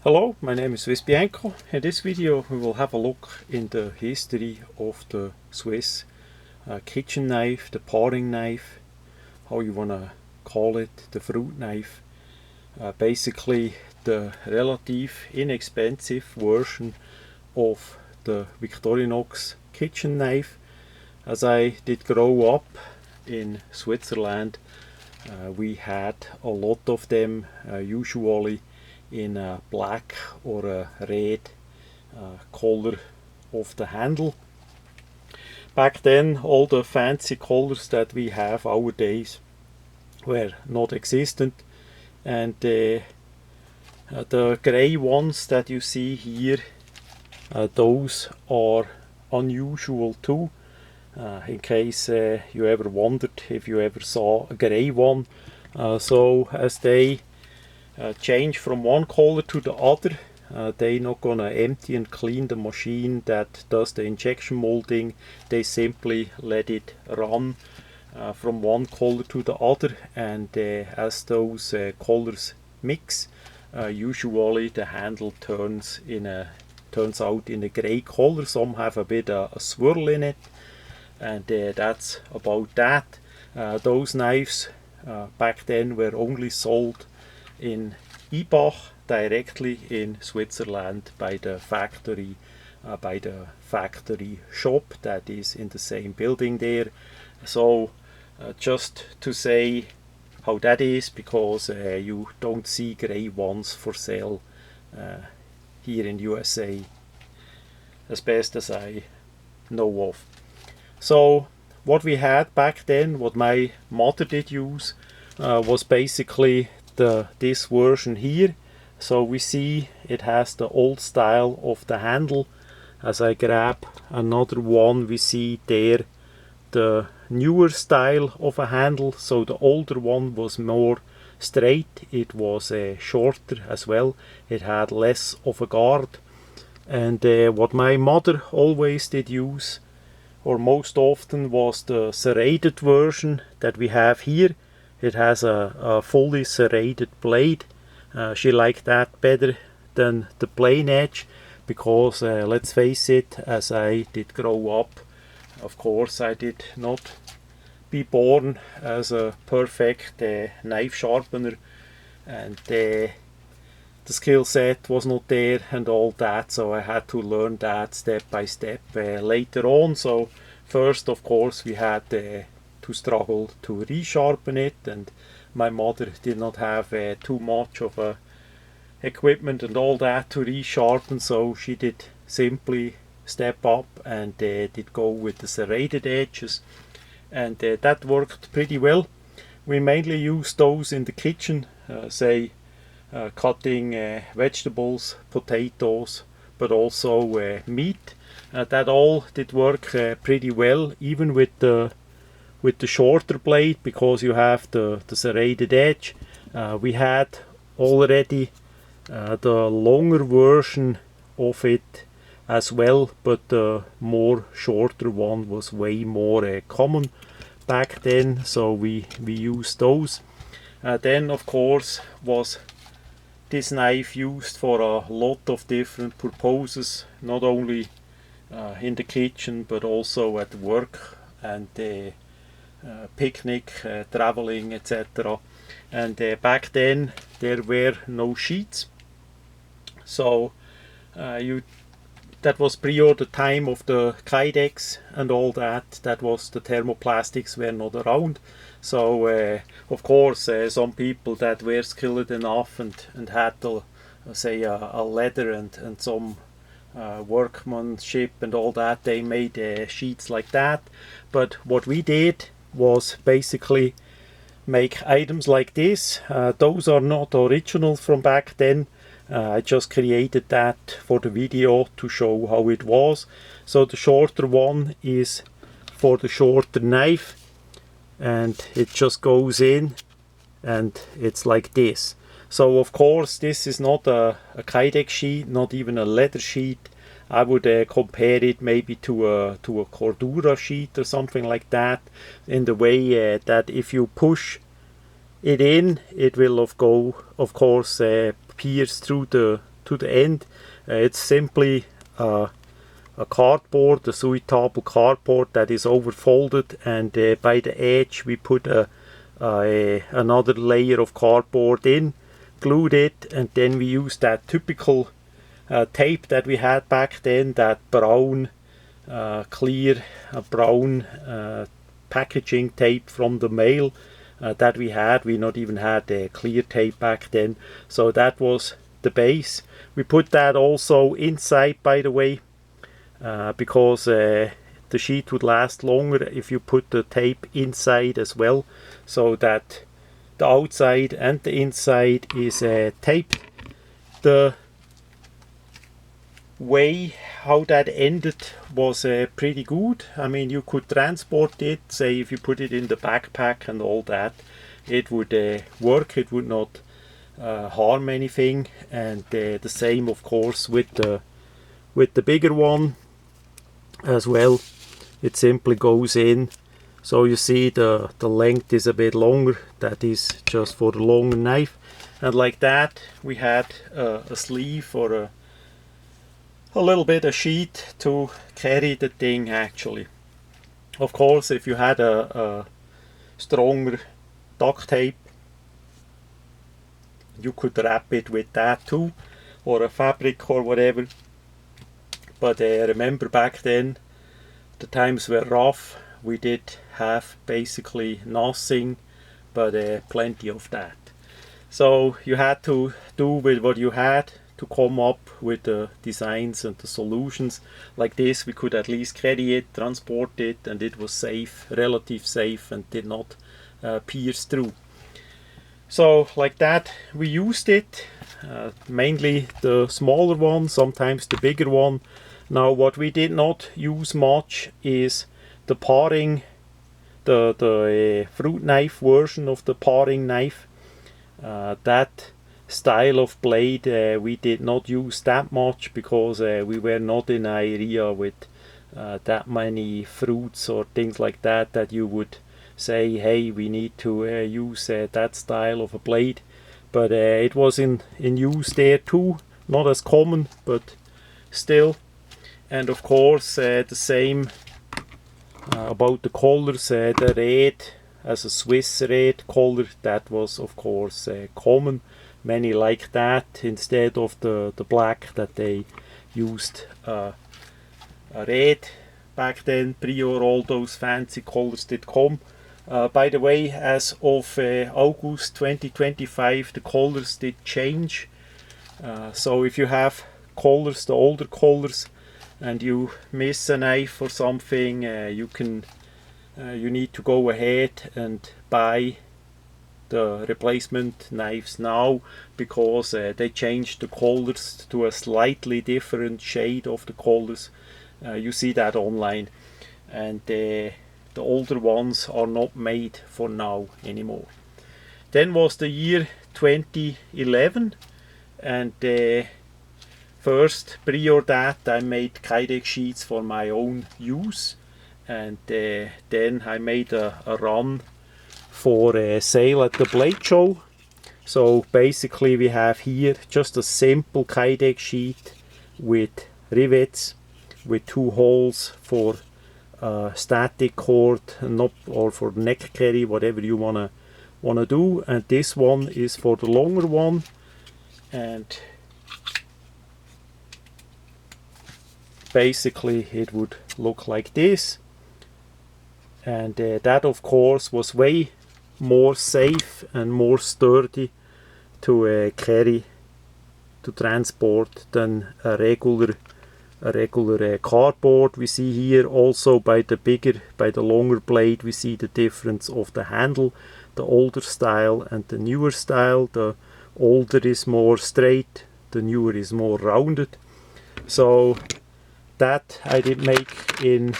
Hello, my name is Swiss Bianco. In this video we will have a look in the history of the Swiss kitchen knife, the paring knife, how you want to call it, the fruit knife. Basically the relative inexpensive version of the Victorinox kitchen knife. As I did grow up in Switzerland, we had a lot of them, usually in a black or a red color of the handle. Back then all the fancy colors that we have nowadays were not existent, and the gray ones that you see here, those are unusual too. In case you ever wondered if you ever saw a gray one. So as they change from one color to the other, they're not gonna empty and clean the machine that does the injection molding. They simply let it run from one color to the other, and as those colors mix, usually the handle turns out in a gray color. Some have a bit a swirl in it, and that's about that. Those knives back then were only sold in Ibach, directly in Switzerland, by the factory shop that is in the same building there. So just to say how that is, because you don't see gray ones for sale here in USA, as best as I know of. So what we had back then, what my mother did use, was basically this version here. So we see it has the old style of the handle. As I grab another one, we see there the newer style of a handle. So the older one was more straight, it was shorter as well, it had less of a guard. And what my mother always did use, or most often, was the serrated version that we have here. It has a fully serrated blade. She liked that better than the plain edge, because let's face it, as I did grow up, of course I did not be born as a perfect knife sharpener, and the skill set was not there and all that, so I had to learn that step by step later on. So first, of course, we had to struggle to resharpen it, and my mother did not have too much of equipment and all that to resharpen, so she did simply step up and did go with the serrated edges, and that worked pretty well. We mainly used those in the kitchen, say cutting vegetables, potatoes, but also meat. That all did work pretty well, even with the shorter blade, because you have the serrated edge. We had already the longer version of it as well, but the more shorter one was way more common back then, so we used those. Then of course was this knife used for a lot of different purposes, not only in the kitchen but also at work and picnic, traveling, etc. And back then there were no sheaths, so that was prior the time of the Kydex and all that. That was, the thermoplastics were not around. So of course some people that were skilled enough and had say a leather and some workmanship and all that, they made sheets like that. But what we did was basically make items like this. Those are not original from back then. I just created that for the video to show how it was. So the shorter one is for the shorter knife, and it just goes in and it's like this. So of course this is not a Kydex sheet, not even a leather sheet. I would compare it maybe to a Cordura sheet or something like that, in the way that if you push it in, it will of course pierce through the to the end. It's simply a cardboard, a suitable cardboard that is overfolded, and by the edge we put another layer of cardboard in, glued it, and then we used that typical tape that we had back then, that brown, clear brown packaging tape from the mail that we had. We not even had clear tape back then, so that was the base. We put that also inside, by the way, because the sheet would last longer if you put the tape inside as well, so that the outside and the inside is taped. The way how that ended was pretty good. I mean, you could transport it, say if you put it in the backpack and all that, it would work, it would not harm anything. And the same of course with the bigger one as well. It simply goes in, so you see the length is a bit longer, that is just for the longer knife. And like that we had a sleeve or a little bit of sheet to carry the thing actually. Of course, if you had a stronger duct tape, you could wrap it with that too, or a fabric or whatever. But remember, back then the times were rough. We did have basically nothing but plenty of that. So you had to do with what you had to come up with the designs and the solutions. Like this, we could at least carry it, transport it, and it was safe, relative safe, and did not pierce through. So like that we used it, mainly the smaller one, sometimes the bigger one. Now what we did not use much is the paring, the fruit knife version of the paring knife. That style of blade we did not use that much, because we were not in an area with that many fruits or things like that that you would say, hey, we need to use that style of a blade. But it was in use there too, not as common, but still. And of course the same about the colors. The red as a Swiss red color, that was of course common. Many like that instead of the black that they used. A red back then, prior all those fancy colors did come. By the way, as of August 2025 the colors did change. So if you have colors, the older colors, and you miss a knife or something, you need to go ahead and buy the replacement knives now, because they changed the colors to a slightly different shade of the colors. You see that online, and the older ones are not made for now anymore. Then was the year 2011, and first, prior that, I made Kydex sheets for my own use, and then I made a run for a sale at the Blade Show. So basically we have here just a simple Kydex sheet with rivets, with 2 holes for static cord, or for neck carry, whatever you wanna do. And this one is for the longer one, and basically it would look like this. And that of course was way more safe and more sturdy to carry, to transport, than a regular cardboard. We see here also by the longer blade, we see the difference of the handle, the older style and the newer style. The older is more straight, the newer is more rounded. So that I did make in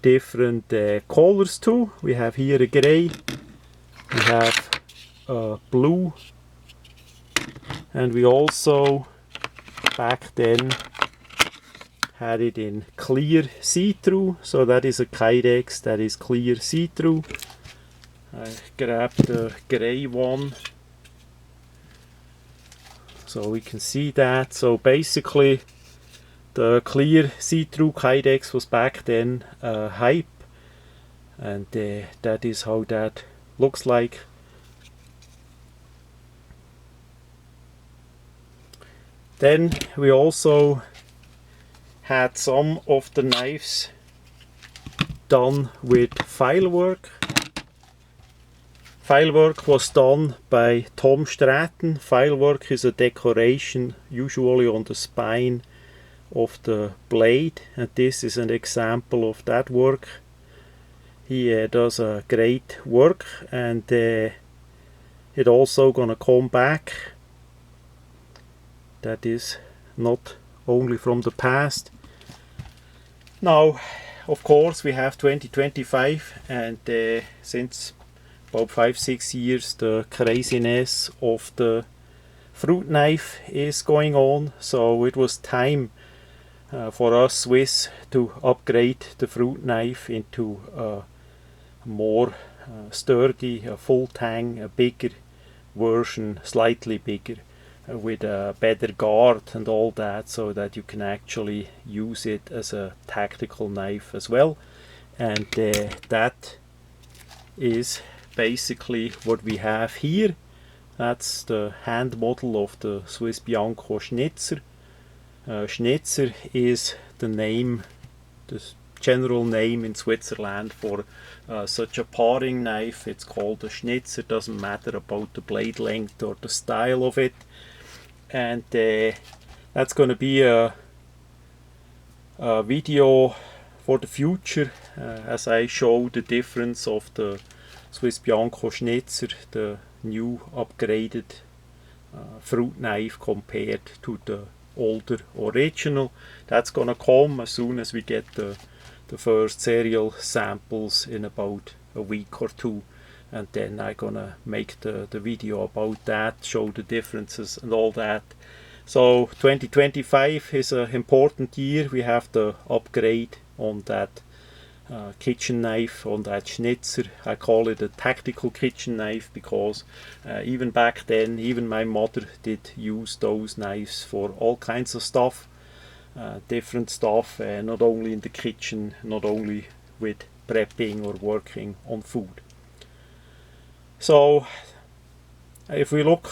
different colors too. We have here a grey, we have a blue, and we also back then had it in clear see-through. So that is a Kydex that is clear see-through. I grabbed the grey one. So we can see that. So basically the clear see-through Kydex was back then hype, and that is how that looks like. Then we also had some of the knives done with filework. Filework was done by Tom Stratton. Filework is a decoration usually on the spine of the blade, and this is an example of that work. He does a great work, and it also gonna come back. That is not only from the past. Now, of course, we have 2025, and since about 5-6 years the craziness of the fruit knife is going on, so it was time for us Swiss to upgrade the fruit knife into a more sturdy, a full tang, a bigger version, slightly bigger, with a better guard and all that, so that you can actually use it as a tactical knife as well. And that is basically what we have here. That's the hand model of the Swiss Bianco Schnitzer. Schnitzer is the name, the general name in Switzerland for such a paring knife. It's called a Schnitzer. Doesn't matter about the blade length or the style of it. And that's going to be a video for the future, as I show the difference of the Swiss Bianco Schnitzer, the new upgraded fruit knife compared to the older original. That's gonna come as soon as we get the first serial samples in about a week or two, and then I'm gonna make the video about that, show the differences and all that. So 2025 is an important year. We have the upgrade on that kitchen knife, on that Schnitzer. I call it a tactical kitchen knife because even back then, even my mother did use those knives for all kinds of stuff, different stuff, not only in the kitchen, not only with prepping or working on food. So if we look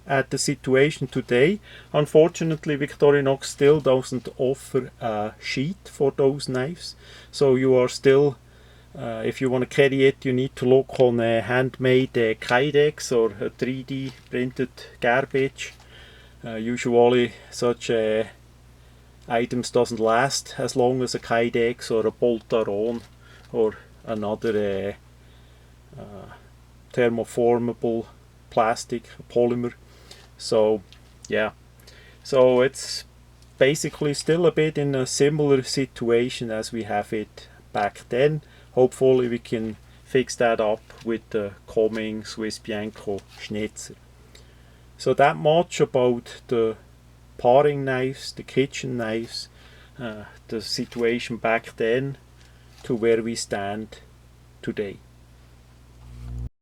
at the situation today, unfortunately Victorinox still doesn't offer a sheath for those knives, so you are still, if you want to carry it, you need to look on a handmade Kydex or a 3D printed garbage. Usually such items doesn't last as long as a Kydex or a Boltaron or another thermoformable plastic, polymer. So yeah, so it's basically still a bit in a similar situation as we have it back then. Hopefully we can fix that up with the coming Swiss Bianco Schnitzer. So that much about the paring knives, the kitchen knives, the situation back then to where we stand today.